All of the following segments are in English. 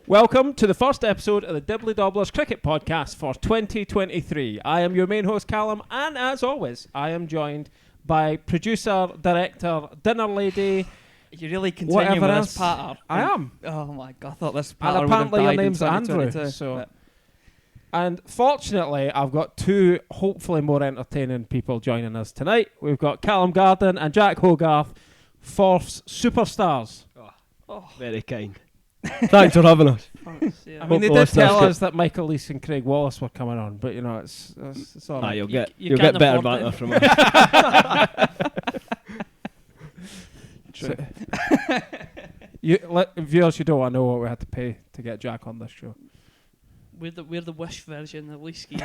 Welcome to the first episode of the Dibbly Dobblers Cricket Podcast for 2023. I am your main host, Callum, and as always, I am joined by producer, director, dinner lady. You really continue with this patter. I am. Oh my god, I thought this patter And would have apparently your died name's in Andrew. 2022. So. And fortunately, I've got two hopefully more entertaining people joining us tonight. We've got Callum Garden and Jack Hogarth, Forf's superstars. Very kind. Thanks for having us. I mean, they did tell us that Michael Leese and Craig Wallace were coming on, but you know, it's all right. You'll get better banter from us. True. Viewers, you don't want to know what we had to pay to get Jack on this show. We're the Wish version of Leese skiing.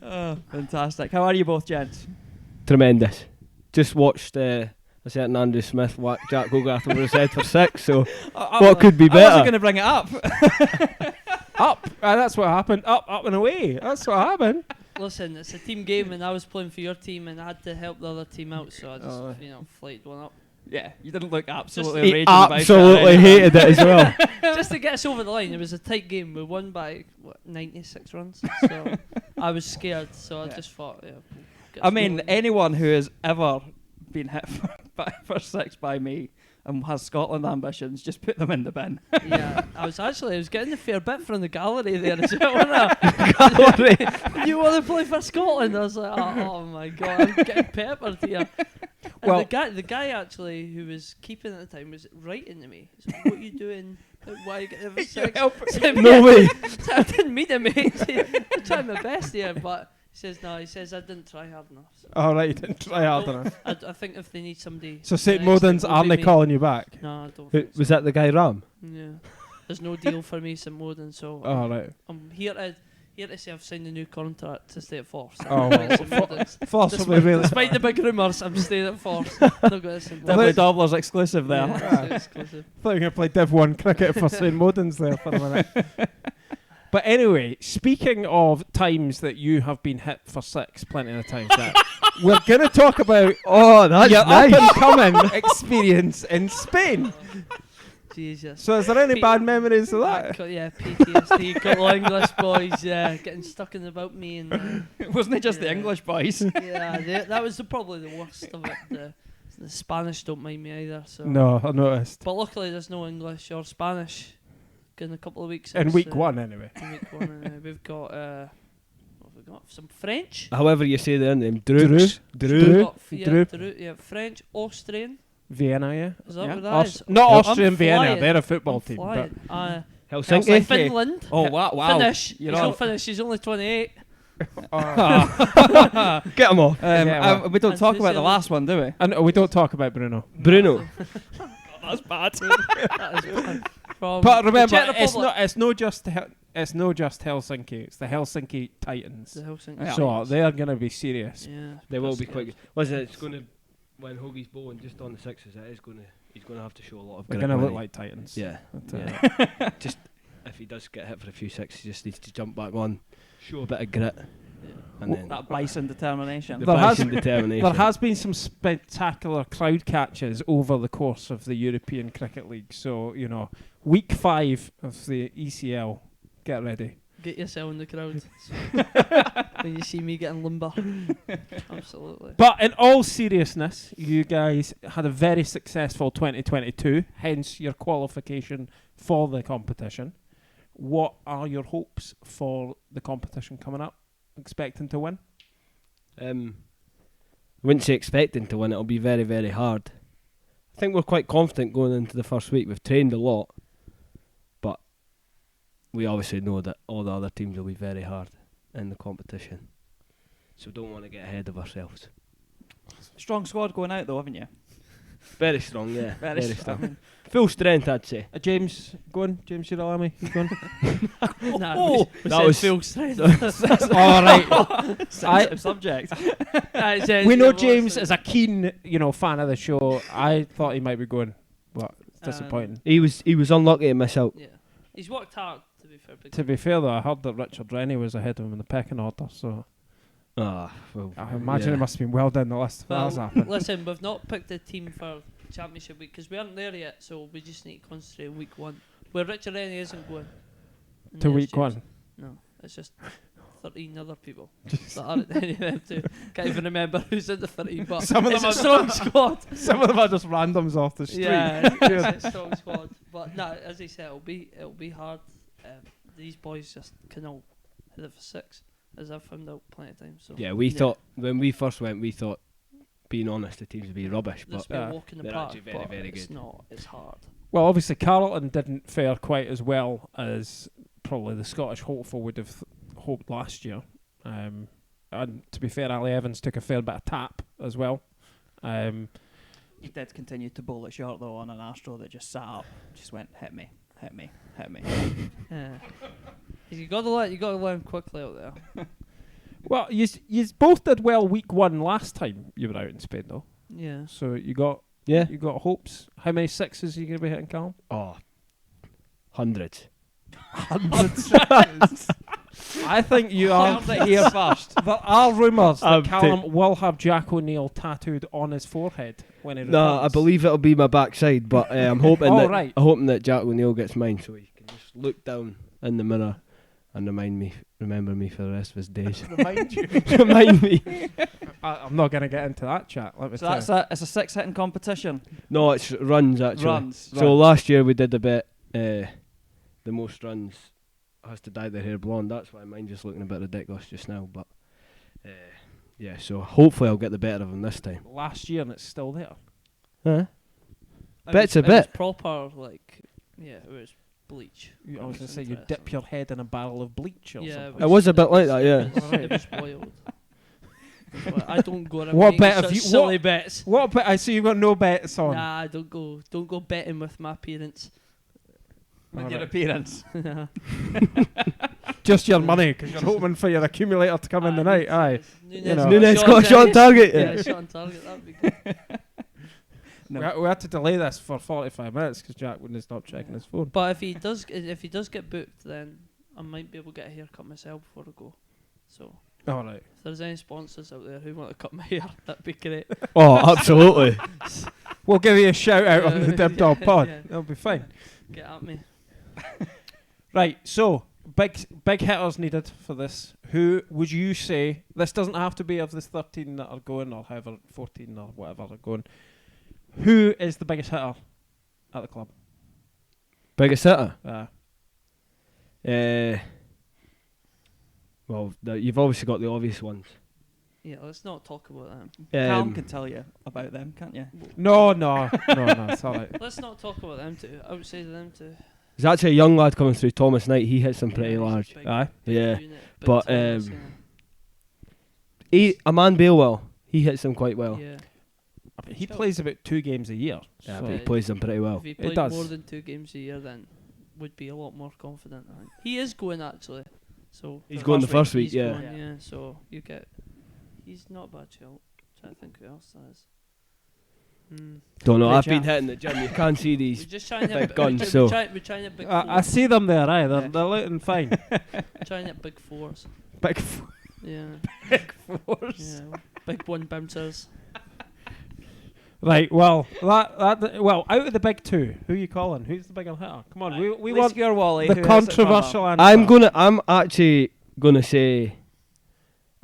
Oh, fantastic. How are you both, gents? Tremendous. Just watched a certain Andrew Smith whack Jack Hogarth over his head for 6, so what could be I better? wasn't going to bring it up. Up. That's what happened. Up and away. That's what happened. Listen, it's a team game, and I was playing for your team, and I had to help the other team out, so I just, flighted one up. Yeah, you didn't look absolutely He raging about it. absolutely hated it as well. Just to get us over the line. It was a tight game. We won by 96 runs, so I was scared. So I just thought, I mean, anyone who has ever been hit for 6 by me and has Scotland ambitions, just put them in the bin. Yeah, I was getting a fair bit from the gallery there as well, wasn't I? You want to play for Scotland? I was like, oh my god, I'm getting peppered here. And Well, the guy actually who was keeping at the time was writing to me. He's like, what are you doing? Why are you getting six? No way. I didn't mean to, mate. I'm trying my best here, but he says I didn't try hard enough. So. All right, you didn't try hard enough. I think if they need somebody. So St. Modens aren't they calling you back? No, I don't. Was that the guy Ram? Yeah. There's no deal for me, St. Modens, so Right. I'm here to say I've signed a new contract to stay at Forf. So Force will be really. Despite the big rumours, I'm staying at Forf. Dibbly Dobblers exclusive there. Yeah, exclusive. I thought you were going to play Div 1 cricket for St. Modens there for a minute. But anyway, speaking of times that you have been hit for 6, plenty of times, Jack, we're going to talk about Oh, that's your nice. up-and-coming experience in Spain. Jesus. So is there any bad memories of that? Yeah, PTSD, couple of English boys getting stuck in about me. And Wasn't it just the English boys? yeah, that was probably the worst of it. The Spanish don't mind me either. So. No, I noticed. But luckily there's no English or Spanish in a couple of weeks. In week 1 anyway. In week 1 anyway. We've got... what have we got? Some French. However you say their name. Drew. Drew. Yeah, French, Austrian. Vienna, yeah. Is that what that is? Not I'm Austrian Vienna, flying. they're a football I'm team. flying. Helsinki. Finland. Oh, wow. Finnish. You're He's on. not Finnish, he's only 28. Get him off. We don't And talk who's about the the other- last one, do we? And we don't talk about Bruno. Bruno. That's bad. That is bad. From But the remember, Czech it's Republic. not just Helsinki. It's the Helsinki Titans. The Helsinki. Yeah. So they are going to be serious. Yeah. They will that's be quite good. good. Listen, it's going to, when Hoagie's bowling just on the 6s, he's going to have to show a lot of They're grit. going to won't look he? like Titans. Yeah. But, Just if he does get hit for a few 6s, he just needs to jump back on, show a bit of grit, and then That bison determination. the There has- passion, determination. There has been some spectacular crowd catches over the course of the European Cricket League. So, week 5 of the ECL, get ready. Get yourself in the crowd. When you see me getting limber. Absolutely. But in all seriousness, you guys had a very successful 2022, hence your qualification for the competition. What are your hopes for the competition coming up? Expecting to win? I wouldn't say expecting to win. It'll be very, very hard. I think we're quite confident going into the first week. We've trained a lot, but we obviously know that all the other teams will be very hard in the competition. So don't want to get ahead of ourselves. Strong squad going out, though, haven't you? Very strong, yeah. Very strong. Full strength, I'd say. James, go on. James Shiralami, you going? Nah, that was full strength. All right. Sensitive subject. We know James is a keen, fan of the show. I thought he might be going, but it's disappointing. He was unlucky to miss out. Yeah. He's worked hard, to be fair. To be fair, though, I heard that Richard Rennie was ahead of him in the pecking order, so Well, I imagine it must have been well down the list if that has Well, happened. listen, we've not picked a team for championship week because we aren't there yet, so we just need to concentrate on week 1. Where Richard Rennie isn't going. And To there's week James. 1. No, it's just 13 other people that aren't any of them too. Can't even remember who's in the 13, but Some of it's them a strong squad. Some of them are just randoms off the street. Yeah, it's a strong squad. But no, as I said, it'll be hard. These boys just can all hit it for 6, as I've found out plenty of times. So Yeah, we thought when we first went, we thought, being honest, the teams would be rubbish, it's but been a walk in the they're park, actually very, but very it's good. not. It's hard. Well, obviously Carlton didn't fare quite as well as probably the Scottish hopeful would have hoped last year. And to be fair, Ali Evans took a fair bit of tap as well. He did continue to bowl it short though on an Astro that just sat up, just went hit me. Yeah. You got to learn quickly out there. Well, you both did well week 1 last time you were out in Spain, though. Yeah. So you got hopes. How many 6s are you going to be hitting, Callum? Oh, hundreds. Hundreds. I think you are here first. There are rumours that Callum will have Jack O'Neill tattooed on his forehead when he returns. No, I believe it'll be my backside, but I'm hoping I'm hoping that Jack O'Neill gets mine, so he can just look down in the mirror and remember me for the rest of his days. Remind you. Remind me. I'm not going to get into that chat. Let me So tell you. it's a 6 hitting competition. No, it's runs actually. Runs. So last year we did a bit. The most runs has to dye their hair blonde. That's why mine's just looking a bit ridiculous just now. But yeah, so hopefully I'll get the better of him this time. Last year and it's still there. Huh? It Bits was, a bit. It was proper, like, yeah, it was bleach. I was going to say you Interesting. dip your head in a barrel of bleach or Yeah, something. It was a bit like that, yeah. It was wild. I don't go around What making bet have such you- silly bets. What bet? I see you've got no bets on. Nah, I don't go betting with my parents. With your Alright. appearance. Just your money, because you're hoping for your accumulator to come in the night. Aye. Nunez, know. Nunez got a shot on target. Yeah, shot on target. That'd be good. No. We had to delay this for 45 minutes because Jack wouldn't stop checking his phone. But if he does get booked, then I might be able to get a haircut myself before I go. So All right. if there's any sponsors out there who want to cut my hair, that'd be great. Oh, absolutely. We'll give you a shout out on the Yeah, Dib Dog pod. yeah. That'll be fine. Get at me. Right, so big hitters needed for this. Who would you say? This doesn't have to be of the 13 that are going, or however 14 or whatever are going. Who is the biggest hitter at the club? Biggest hitter? Uh, Well, you've obviously got the obvious ones. Yeah, let's not talk about them. Callum can tell you about them, can't you? no, it's all right. Let's not talk about them two. Outside of them two. There's actually a young lad coming through, Thomas Knight. He hits them pretty Yeah, he's large. big. Aye. Yeah, Unit, big but, tires, Aman Balewell, he hits them quite well. yeah. I mean, he plays about 2 games a year. Yeah, so- but he plays them pretty well. If he It played does. more than 2 games a year, then would be a lot more confident. I think. He is going actually. So He's going the first week, he's yeah. going, yeah. So you get. He's not a bad shout. Trying to think who else that is. Don't know. Great I've been chat. hitting the gym. You can't see We're these. just trying big to guns, we're, so- we're trying to big. I see them there, aye. They're looking fine. trying at big 4s. Big Yeah. Big force. Yeah. Big 1 bouncers. Right, well, out of the big 2, who are you calling? Who's the bigger hitter? Come on, we want Whiskey or Wally, the who hits it controversial further? answer. I'm actually gonna say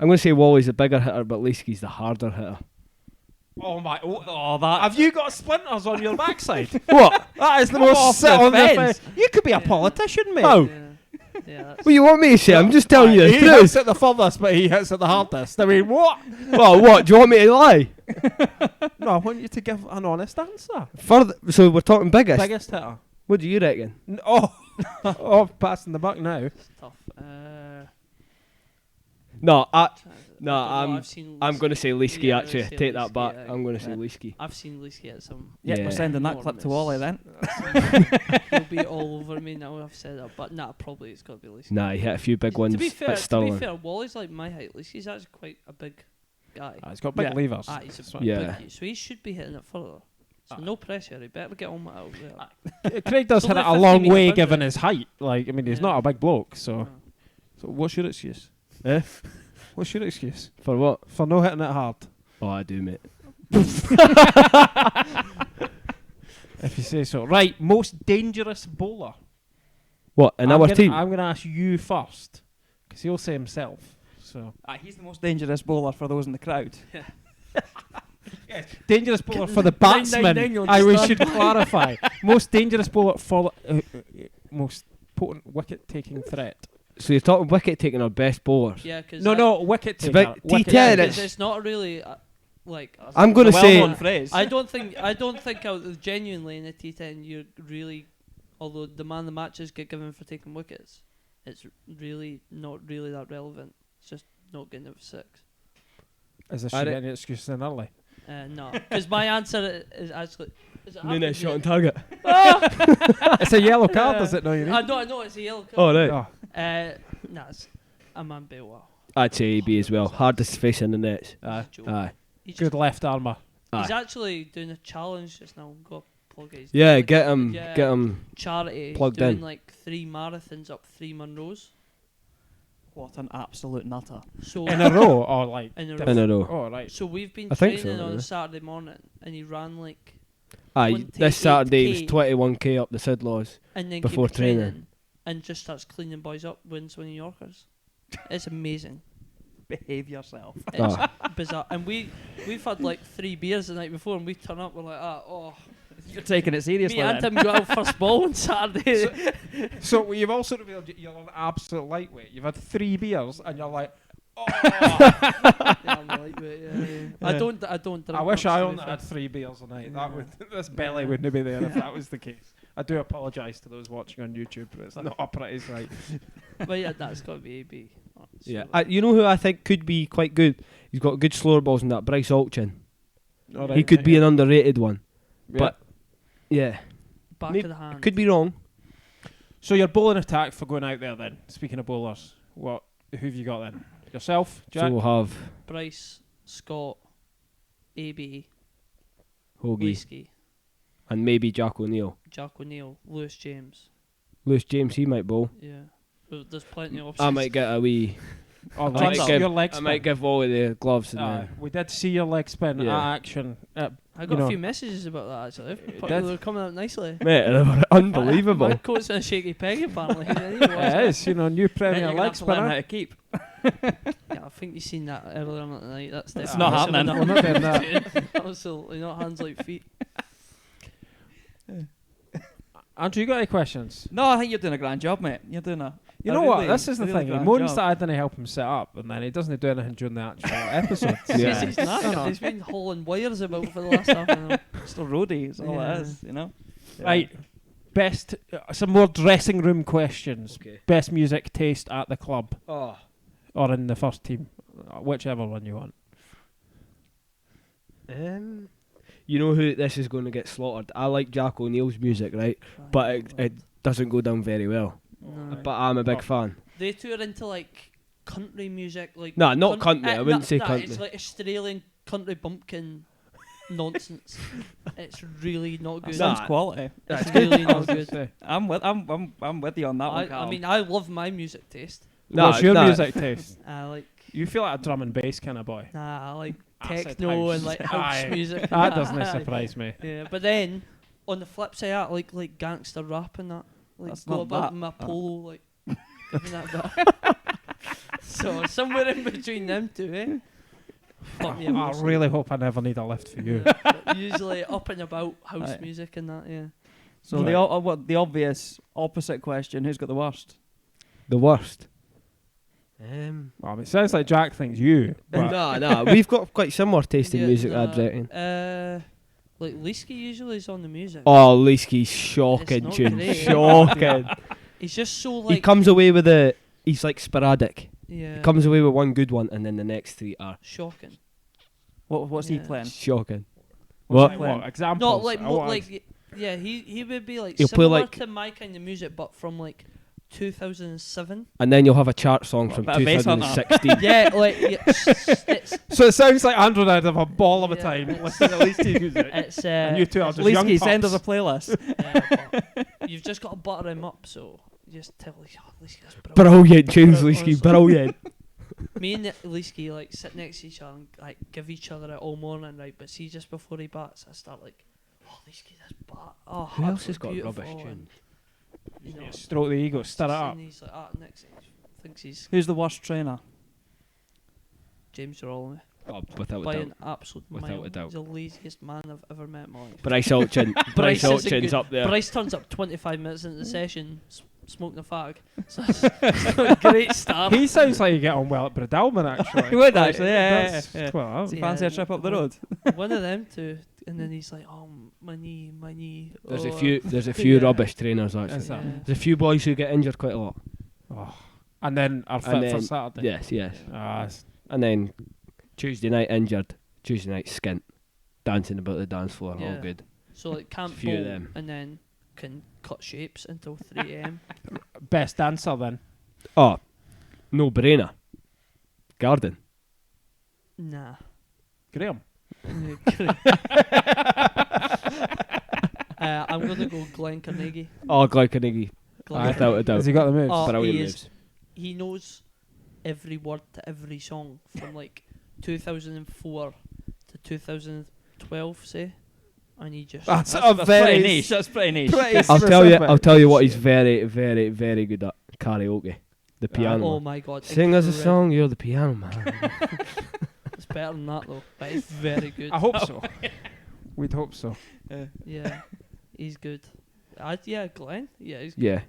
Wally's the bigger hitter, but Leesky's the harder hitter. Oh my! that. Have you got splinters on your backside? What? That is the Come most off sit the on the fence. fence. You could be a politician, mate. Oh. Yeah. Yeah. That's What do you want me to say? I'm just telling you He the truth. hits it the furthest, but he hits it the hardest. I mean, what? Well, what? Do you want me to lie? No, I want you to give an honest answer. So we're talking biggest. Biggest hitter. What do you reckon? Oh, passing the buck now. It's tough. No, I don't know, I'm I've seen I'm Leesky- going to say Leesky Yeah, actually. I'd say Take that Leesky, back. yeah. I'm going to say Yeah. Leesky. I've seen Leesky get some. Yeah, Yeah. we're sending that clip to Wally then. He'll be all over me now. I've said that, but nah, probably it's got to be Leesky. Nah, he hit a few big ones, To be fair, but still. Wally's like my height. Leesky's actually quite a big guy. He's got big Yeah. levers. He's a Yeah. big, so he should be hitting it further. So no pressure. He better get on with it out there. Craig does It's hit it only a long 50 way metre given boundary. his height. Like, I mean, he's Yeah. not a big bloke, so. No. So what's your excuse? Eh? What's your excuse? For what? For no hitting it hard. Oh, I do, mate. If you say so. Right, most dangerous bowler. What, in our team? I'm going to ask you first, because he'll say himself. So He's the most dangerous bowler for those in the crowd. yes, dangerous bowler for the batsman. 999 We should clarify. Most dangerous bowler for most potent wicket-taking threat. So you're talking wicket taking or best bowlers? Yeah, because No, wicket It's taker. about Wicket T10, taker. it's- not really like. I'm going to It's a say... well-known phrase. I don't think genuinely in the T10 you're really, although the man of the matches get given for taking wickets, it's really not really that relevant. It's just not getting it for 6. Is this I any excuse in early? No, because my answer is actually. Is it Nunes happened shot on yet? target. It's a yellow card, is it? No, you need. I know it's a yellow card. Oh, right. Oh. Nah, it's a man Bale. I'd say AB as well. Hardest face in the nets. Aye. Aye. He's, Good left armour. he's Aye. actually doing a challenge just now. Go plug it. He's Yeah, doing get like- him. yeah, Get him. charity. He's plugged doing in. like 3 marathons up 3 Munros. What an absolute nutter. So In a row, or like. In a different- In a row. Oh, right. So we've been I think training so, on yeah. Saturday morning, and he ran like, Aye, this Saturday it was 28K. 21k up the Sidlaws. and then Before keep training, training. and just starts cleaning boys up, wins New Yorkers. It's amazing. Behave yourself. It's Ah. bizarre. And we've had like 3 beers the night before, and we turn up, we're like, You're taking it seriously. me and then. Tim got out first ball on Saturday. So you've also revealed you're an absolute lightweight. You've had 3 beers, and you're like, oh. Yeah, I'm a lightweight, yeah. I don't drink I wish much, I to be only fair. had 3 beers a night. That Yeah. would this belly wouldn't be there if that was the case. I do apologise to those watching on YouTube, but it's not a pretty sight. But yeah, that's got to be AB. Oh, Yeah, so- you know who I think could be quite good? He's got good slower balls in that, Bryce Alchin. All He right, could be an underrated one. Yeah. But, yeah, back Maybe- of the hand. could be wrong. So your bowling attack for going out there then. Speaking of bowlers, who have you got then? Yourself, Jack? So we'll have Bryce, Scott, AB, Hoagie Whiskey, and maybe Jack O'Neill. Jack O'Neill, Lewis James. Lewis James, he might bowl. Yeah. There's plenty of options. I might get a wee... Oh, I let's might see give- your leg I spin. might give Wally the gloves and We did see your leg spin Yeah. at action. I you got know. a few messages about that actually. did? They're coming out nicely. Mate, they were unbelievable. My coat's in a shaky peg apparently. It is, new Mate, Premier you're gonna leg have to learn how spinner. to keep. Yeah, I think you've seen that earlier on at the night. That's It's definitely not something happening. We're not doing that. Absolutely not hands like feet. Andrew, you got any questions? No, I think you're doing a grand job, mate. You're doing a. You a know what? really, This is the really thing. He grand moans job. that I didn't help him set up, and then he doesn't do anything during the actual episodes. Yeah. He's knackered. He's been hauling wires about for the last half an hour. Just a roadie is all Yeah. it is, you know. Right. Best, some more dressing room questions. Okay. Best music taste at the club Oh. or in the first team, whichever one you want. You know who this is going to get slaughtered? I like Jack O'Neill's music, right? But it doesn't go down very well. No. But I'm a big Oh. fan. They two are into like country music, like Nah, not country, I wouldn't say country. It's like Australian country bumpkin nonsense. It's really not That good. sounds quality. It's really not good. I'm with you on that one, I Callum. mean, I love my music taste. What's your music taste? I like You feel like a drum and bass kind of boy. I like Acid techno house. and like house Aye. music. and That doesn't surprise me. Yeah, but then on the flip side, I like gangster rap and that. Like That's go not about that. my polo, like giving that back. So somewhere in between them two, eh? Fuck me, I mostly. really hope I never need a lift for you. But usually up and about house Aye. music and that, yeah. So Right. the obvious opposite question: who's got the worst? The worst. Well, it sounds like Jack thinks you. but- Nah, we've got quite similar taste in Yeah, music, nah, I'd reckon. Like Leesky usually is on the music. Oh, Leesky's shocking not tune. great. Shocking. He's just so like He comes away with he's like sporadic. yeah, He comes away with one good one and then the next 3 are shocking. What's he Yeah. playing? shocking. Like What? what? Examples? Not like I more want like yeah, he would be like He'll play similar like- to my kind of music, but from like 2007. And then you'll have a chart song What, from a bit of Bass Hunter? 2016. Yeah, like it's So it sounds like Andrew and I'd have a ball of a Yeah, time it's- listening to Leesky music. it's And you two are just young Leesky, send us pups. a playlist. yeah, but you've just got to butter him up, so you just tell like, oh, Leesky, that's brilliant. Brilliant tunes, Leesky. Honestly. Brilliant. Me and Leesky like sit next to each other and like give each other it all morning, right? But see, just before he bats, I start like, oh, these kids is bad. Oh, Who else has got beautiful, rubbish and, tunes? you know, Stroke the ego, stir it up. and he's like, next thinks he's Who's the worst trainer? James Rollins. Oh, without By a an doubt. absolute Without mile. a doubt. He's the laziest man I've ever met in my life. Bryce Olchin. Bryce isn't Olchin's good. up there. Bryce turns up 25 minutes into the session smoking a fag. So it's a great start. He sounds like you get on well at Bradalman, actually. He would Like, actually, yeah. that's- Well, Does he fancy a trip up the road? One of them two. And then he's like, oh, my knee. There's oh. a few. There's a few Yeah. rubbish trainers actually. Is that? Yeah. There's a few boys who get injured quite a lot. oh. And then are fit And for then- Saturday. Yes. Ah, it's- And then Tuesday night injured. Tuesday night skint. Dancing about the dance floor. All Yeah. good. So like can't Few of bowl them. and then can cut shapes until 3 a.m. best dancer then. Oh, no brainer. Garden. Nah. Graham. I'm gonna go Glenn Carnegie. Oh, Glenn Carnegie. Glenn Without a doubt. Has he got the moves? Oh, Brilliant he moves. He knows every word to every song from like 2004 to 2012, say, and he just That's That's a pretty very niche. That's pretty niche. pretty I'll tell you. specific. I'll tell you what. He's very, very, very good at karaoke. The piano. oh man. my god, Sing us a incredible. song. You're the piano man. It's better than that though, but it's very good. I hope so. We'd hope so. Yeah, he's good. Yeah, Glenn. Yeah, he's yeah.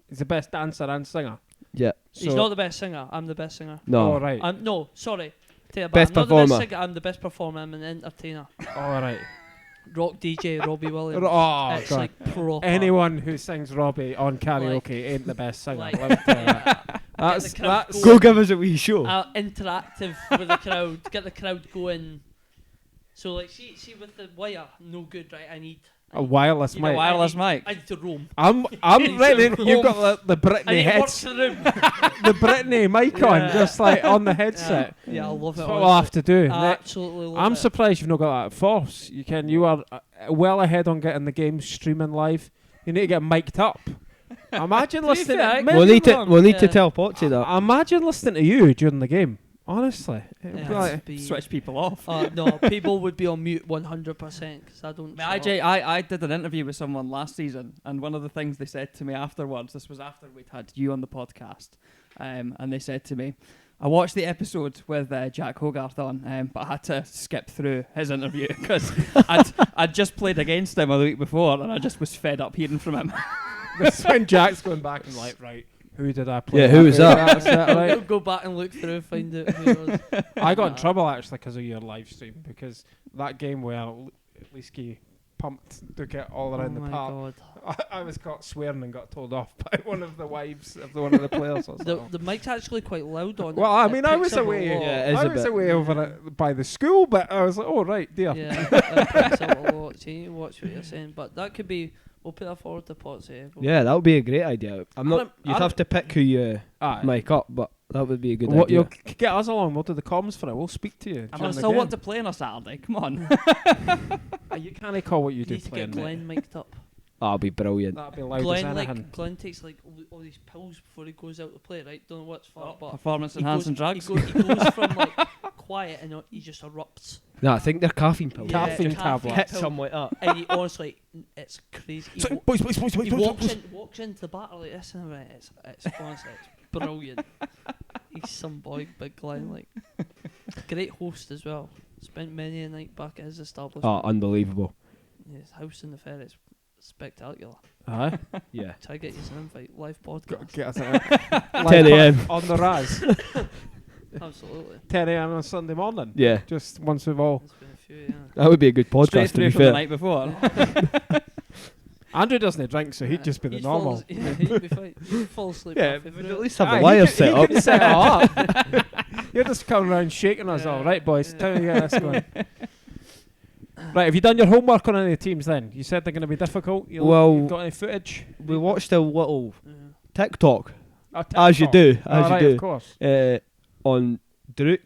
He's the best dancer and singer. Yeah. He's not the best singer. I'm the best singer. No. All right. No, sorry. Take it back. Best I'm not the best performer. singer. I'm the best performer. I'm an entertainer. All right. Rock DJ Robbie Williams. Oh, It's God. like proper. Anyone who sings Robbie on karaoke ain't the best singer. Like, let me tell you. yeah, That's get the crowd that's going. Go give us a wee show. Interactive with the crowd. Get the crowd going. So like, see with the wire, no good, right? I need a wireless You got mic. wireless I mic. need to roam. I'm He's ready. a You've roam. got the I Britney need to work heads, the room. the Britney mic on, Yeah. just like on the headset. Yeah, I love it. That's what we'll have to do. Absolutely love I'm it. surprised you've not got that at Force. You are well ahead on getting the game streaming live. You need to get mic'd up. Imagine listening. fair, We'll need to. We'll need to Yeah. tell Potsy that. Imagine listening to you during the game. Honestly, it'd be Yeah, like- it'd be- Switch people off. No, people would be on mute 100% because I don't. I did an interview with someone last season, and one of the things they said to me afterwards, this was after we'd had you on the podcast, and they said to me, I watched the episode with Jack Hogarth on, but I had to skip through his interview because I'd just played against him the week before, and I just was fed up hearing from him. That's when Jack's going back and like, right, who did I play? Yeah, who was that? That's it, I'll right? go back and look through, find out who it was. I got in Nah. trouble actually because of your live stream because that game where Leesky pumped to get all around Oh the my park. god. I was caught swearing and got told off by one of the wives of one of the players. I was like, "Oh." The mic's actually quite loud on it. Well, I It mean, I picks was up a away. lot. Yeah, it is I a was bit. away over by the school, but I was like, "Oh right, dear." Yeah, it picks up a lot. So you need to watch what you're saying. But that could be. We'll put that forward to Potsy. Yeah, that would be a great idea. I'm not. Adam- You'd Adam- have to pick who you Aye. mic up, but that would be a good What idea. you'll get us along. We'll do the comms for it. We'll speak to you. I during the still want game. to play on a Saturday. Come on. You can't call what you You do need to playing. get Glenn mic'd up. That'll be brilliant. That'd be loud as Glenn anything. Glenn takes like all these pills before he goes out to play. Right? Don't know what's for, but Performance he enhancing goes- drugs. He goes from like quiet and he just erupts. No, I think they're caffeine pills. Yeah, Caffeine tablets. Hit pill. something like that. And he honestly, it's crazy. He, wa- boys, he walks into the bar like this and it's honestly it's brilliant. He's some boy, big Glenn, like great host as well. Spent many a night back at his establishment. Oh, unbelievable. His house in the fair is spectacular. Aye. Yeah. Try to get you an invite, live podcast. Get us in 10 a.m. on the Raz. Absolutely. 10 a.m. on Sunday morning. Yeah. Just once we've all. There's been a few, yeah. That would be a good podcast, Straight to be through from the fair. night before. Andrew doesn't drink, so he'd just be the He'd normal. Fall, yeah, he'd be fine. He'd fall asleep. Yeah, halfway we'd through at it. least have the Aye, wires he set could up. set it up. You're just coming around shaking us all. Yeah, Right, boys, yeah. time to get this going. Right, have you done your homework on any of the teams then? You said they're going to be difficult. Well, you got any footage? We watched a little Yeah. TikTok, Oh, as you TikTok. do, Oh, as right, you of do, course. on Drew,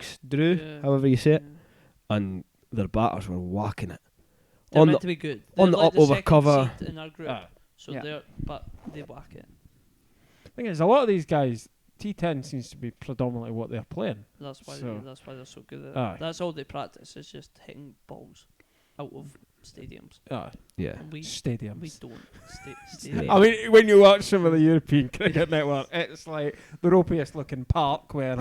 Yeah. however you say it, Yeah. and their batters were whacking it. They're On meant the- to be good. on They're the like up over second cover. seed in our group. Ah. So Yeah. but they whack it. thing is, a lot of these guys, T10 seems to be predominantly what they're playing. That's why So- that's why they're so good at Aye. it. That's all they practice is just hitting balls out of stadiums. Yeah. And we Stadiums. don't. Yeah. I mean, when you watch some of the European Cricket Network, it's like the ropiest looking park where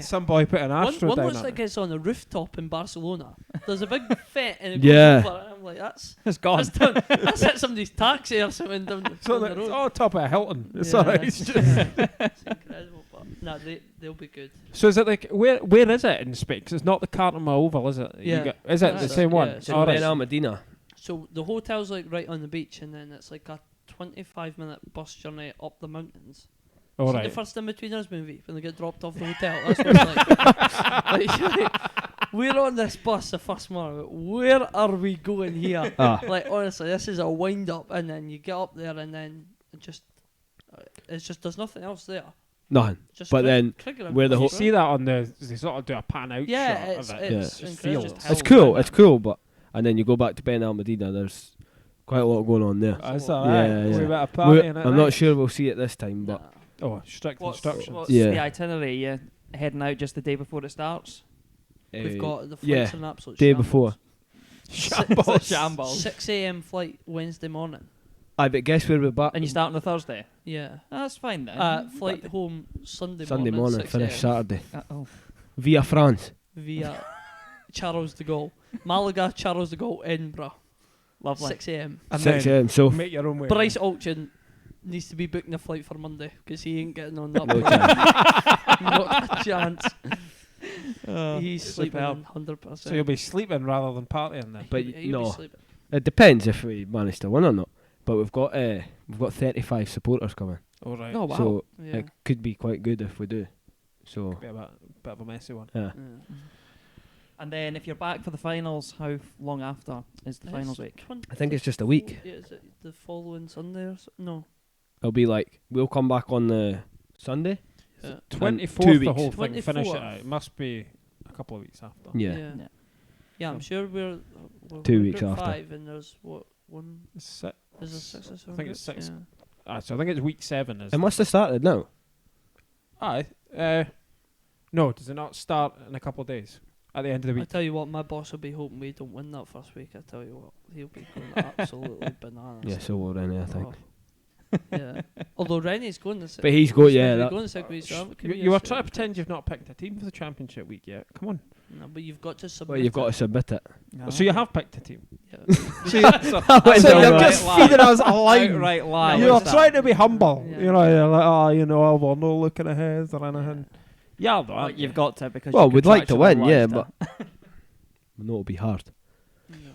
some boy put an Astro One down looks on like it. it's on a rooftop in Barcelona. There's a big fet and it Yeah. goes over, and I'm like, It's gone. that's at somebody's taxi or something down So the it's road. on top of a Hilton. It's Yeah. alright. It's just It's incredible, but no, they'll be good. So is it like where is it in Spain? 'Cause it's not the Cartama Oval, is it? Yeah. Is it the That's same it, one? yeah. So Oh, Ben right. Al Medina. So the hotel's like right on the beach, and then it's like a 25-minute bus journey up the mountains. All See right. the first In-Betweeners movie when they get dropped off the hotel. That's what it's like. We're on this bus the first morning. Where are we going here? Like honestly, this is a wind up, and then you get up there, and then it's just there's nothing else there. Nothing. Just But then cricket and where the You whole- cricket. see that on the they sort of do a pan out Yeah, shot it's of it. it's Just incredible. feels- Just It's hills, cool. isn't It's it? cool, but and then you go back to Ben Al Medina. There's quite a lot going on there. That's Yeah, alright. yeah. We better We're- party in it. I'm not sure we'll see it this time, but Nah. Oh, strict What's instructions. Yeah. the itinerary? You heading out just the day before it starts? We've got the flights yeah, an absolute day shambles. before. It's a shambles. 6 a.m. flight Wednesday morning. Aye, but guess where we're back? And you start on a Thursday? Yeah. That's fine then. Flight home Sunday Sunday morning, 6 finish a.m. Saturday Oh. via France. via Charles de Gaulle. Malaga, Charles de Gaulle, Edinburgh. Lovely. 6 a.m. And 6 then a.m. So make your own way. Bryce Auction needs to be booking a flight for Monday because he ain't getting on that no plane. chance. Not a chance. He's superb. sleeping 100%. So you'll be sleeping rather than partying then. But He'll be no. sleeping. It depends if we manage to win or not. But we've got 35 supporters coming, All right. Oh, wow. so Yeah. it could be quite good if we do. So Be a bit of a messy one. yeah, Yeah. And then if you're back for the finals, how long after is the finals week? I think it's just a week. Yeah, is it the following Sunday or so? No. It'll be like we'll come back on the Sunday. Yeah. 24th, 2 the weeks. whole thing. Finish it 24th. out. It must be a couple of weeks after. Yeah. Yeah. Yeah, I'm sure we're 2 we're weeks group after. 5 and there's what one? Si- Is there 6 or 7? I think it's groups? 6. Yeah. so I think it's week 7. Is It must have started now. Aye. No, does it not start in a couple of days? At the end of the I week? tell you what, my boss will be hoping we don't win that first week. I tell you what, he'll be going absolutely bananas. Yeah, so will Rennie, I think. Oh. Yeah. Although Rennie's going this. But he's going, yeah. He's That, going this week, so I'm You curious were to- trying to pretend you've not picked a team for the championship week yet. Come on. No, but you've got to submit. well, you've got to it. submit it. So you have picked a team. Yeah. So That's you're alright. just feeding us a line. Outright lie. You're What's that? trying to be humble. Yeah. You know, you're like, oh, you know, we're not looking ahead or anything. Yeah, though. Well, aren't you've you? got to because Well, you're we'd like to contractually win, yeah, obliged but we know it'll be hard.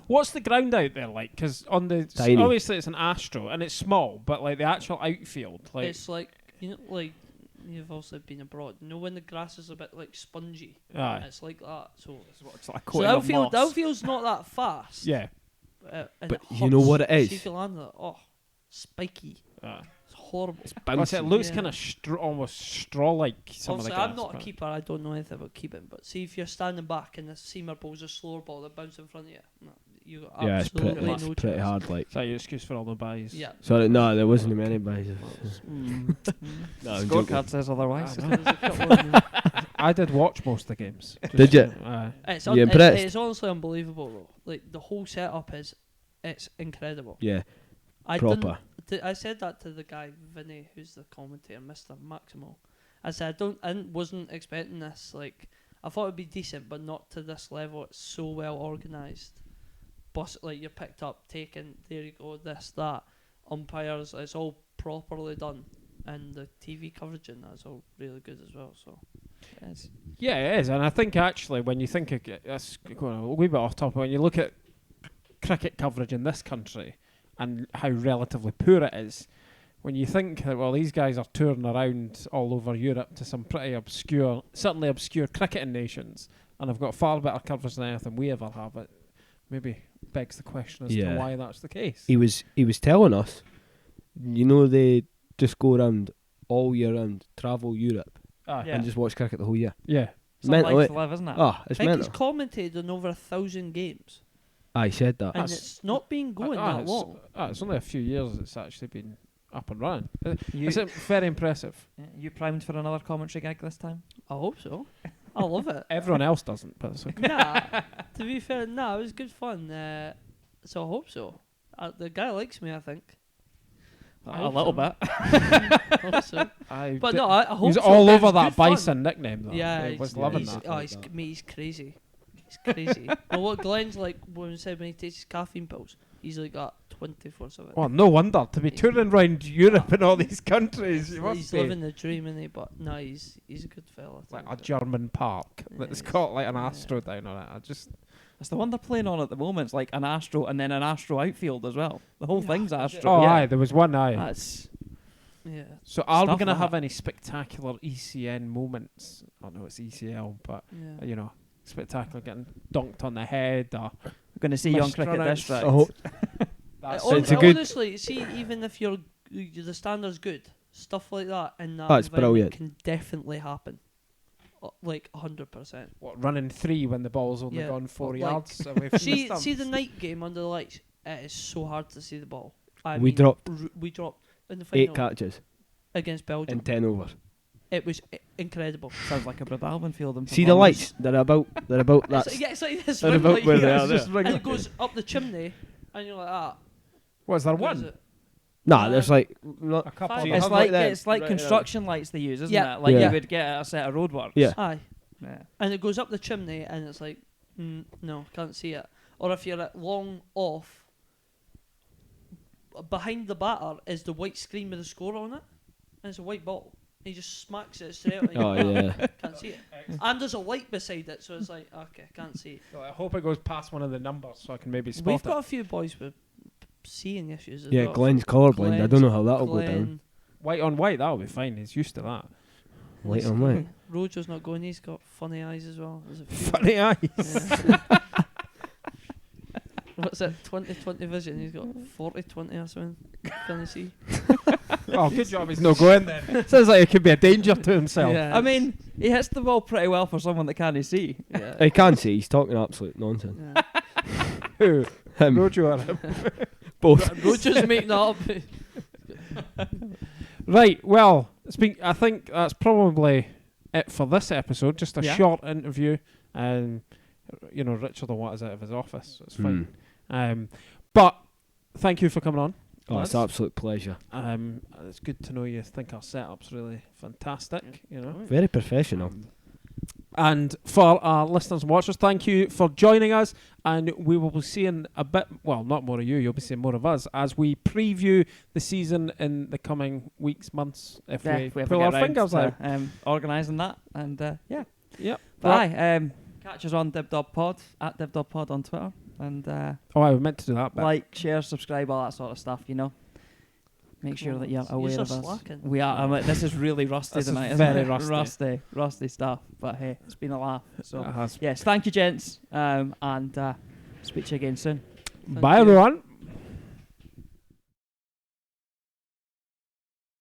What's the ground out there like? Because on the Tiny. obviously it's an Astro and it's small, but like the actual outfield, like It's like like you've also been abroad. You know when the grass is a bit like spongy. aye, It's like that. So it's like a so coating of outfield, moss. outfield's not that fast. Yeah, And But it you know hurts. what it is? See if you land it, oh, spiky. aye. It's horrible. It's Plus, it bouncy. looks Yeah. kind of almost straw-like. Some Obviously, of the grass, I'm not a but- keeper. I don't know anything about keeping. But see if you're standing back and the seamer ball's a slower ball that bounces in front of you. No, you got Yeah, it's absolutely pretty, no it's pretty chance. hard. Like, Is that your excuse for all the buys? Yeah. sorry, no, there wasn't many buys. No, I'm joking. Scorecard says otherwise. Ah, There's a couple of them. I did watch most of the games. Did you? Aye. It's, You impressed? it's honestly unbelievable though. Like the whole setup it's incredible. Yeah, I proper. I said that to the guy Vinny, who's the commentator, Mr. Maximo. I said I wasn't expecting this. Like I thought it'd be decent, but not to this level. It's so well organised. Bus like you're picked up, taken. There you go. This that. Umpires. It's all properly done, and the TV coverage in that's all really good as well. So. Yes. Yeah, it is, and I think actually when you think of that's going a wee bit off topic, when you look at cricket coverage in this country and how relatively poor it is, when you think that these guys are touring around all over Europe to some pretty obscure, certainly obscure cricketing nations, and have got far better coverage than anything we ever have, it maybe begs the question as Yeah. to why that's the case. He was telling us, you know, they just go around all year round, travel Europe, Aye. Yeah. and just watch cricket the whole year. Yeah. It's a Mental, life eh? to live, isn't it? Ah, it's I think he's mental. commentated on over 1,000 games, I said that. and That's- it's not been going that it's, long. it's only a few years it's actually been up and running. You, It's very impressive. you primed for another commentary gig this time? I hope so. I love it. Everyone else doesn't, but it's okay. Nah, to be fair, it was good fun. So I hope so. The guy likes me, I think. A little bit. I hope so. But no, I hope he was so. all It over was that good fun. Bison nickname, though. Yeah, he was he's- loving he's, that. Oh, he's crazy. He's crazy. Well, what Glenn's like when he said when he takes his caffeine pills, he's like that 24/7. Well, no wonder to be touring around Europe and all these countries. You must He's be living the dream, innit? But no, he's a good fella. like too. a German park that's Yeah, got like an yeah. Astro down on it. I just It's the one they're playing on at the moment. It's like an Astro and then an Astro outfield as well. The whole thing's Astro. aye, there was one eye. That's Yeah. So are we stuff going to like have that. any spectacular ECN moments? I know it's ECL, but Yeah. you know, spectacular getting donked on the head or we're going to see you on Missed Cricket runnouts. District. Oh, that's It's a good- Honestly, see, even if the standard's good, stuff like that in that That's environment brilliant. can definitely happen. Like 100%. what, running 3 when the ball's only Yeah, gone 4 like- yards away from the See stumps. the night game under the lights. It is so hard to see the ball. I We mean, dropped we dropped in the final 8 catches against Belgium. in 10 overs. It was incredible. Sounds like a Brad Alvin field. in See the performance. lights? They're about that. It's like this. They're ring about light where here. they are It's there. just ring And light. it goes up the chimney, and you're like, Was there what is one? it? Nah, there's like A couple. Five. of It's them. like them. it's like Right, construction lights they use, isn't Yeah. it? Like Yeah. you would get at a set of roadworks. Yeah. Aye. Yeah. And it goes up the chimney, and it's like, no, can't see it. Or if you're at long off, behind the batter is the white screen with the score on it, and it's a white ball. He just smacks it straight out. And Oh you go, yeah. can't see it. And there's a light beside it, so it's like, okay, can't see it. Well, I hope it goes past one of the numbers so I can maybe spot We've it. got a few boys with seeing issues as Yeah, well. Glenn's colourblind. I don't know how that'll go down. Glenn, White on white, that'll be fine. He's used to that. White on white. Roger's not going. He's got funny eyes as well. There's a few. Funny eyes. Yeah. What's it? 20/20 vision. He's got 40/20 or something. Can you see? Oh, good job he's not going then. Sounds like it could be a danger to himself. Yeah. I mean, he hits the ball pretty well for someone that can't see. Yeah. I can see he's talking absolute nonsense. Yeah. Who? Him, Roger or him? both. Roger's making that up. Right, well, I think that's probably it for this episode. Just a Yeah. short interview. You know, Richard will want us out of his office, so it's fine. But thank you for coming on. Oh, it's lads. an absolute pleasure. It's good to know you think our setup's really fantastic, you know. Very professional. And for our listeners and watchers, thank you for joining us. And we will be seeing a bit, well, not more of you, you'll be seeing more of us as we preview the season in the coming weeks, months, if we ever pull get our round fingers to, out. organising that, and yeah. Yep. But aye, catch us on DibDobPod at DibDobPod on Twitter, and Oh, I meant to do that. But like, share, subscribe, all that sort of stuff. You know, make sure that you're aware Yous of are us. slacking. We are. I'm like, this is really rusty This is tonight. very isn't it? rusty. rusty stuff. But hey, it's been a laugh. So it has. yes, thank you, gents, and speak to you again soon. Bye, you. everyone.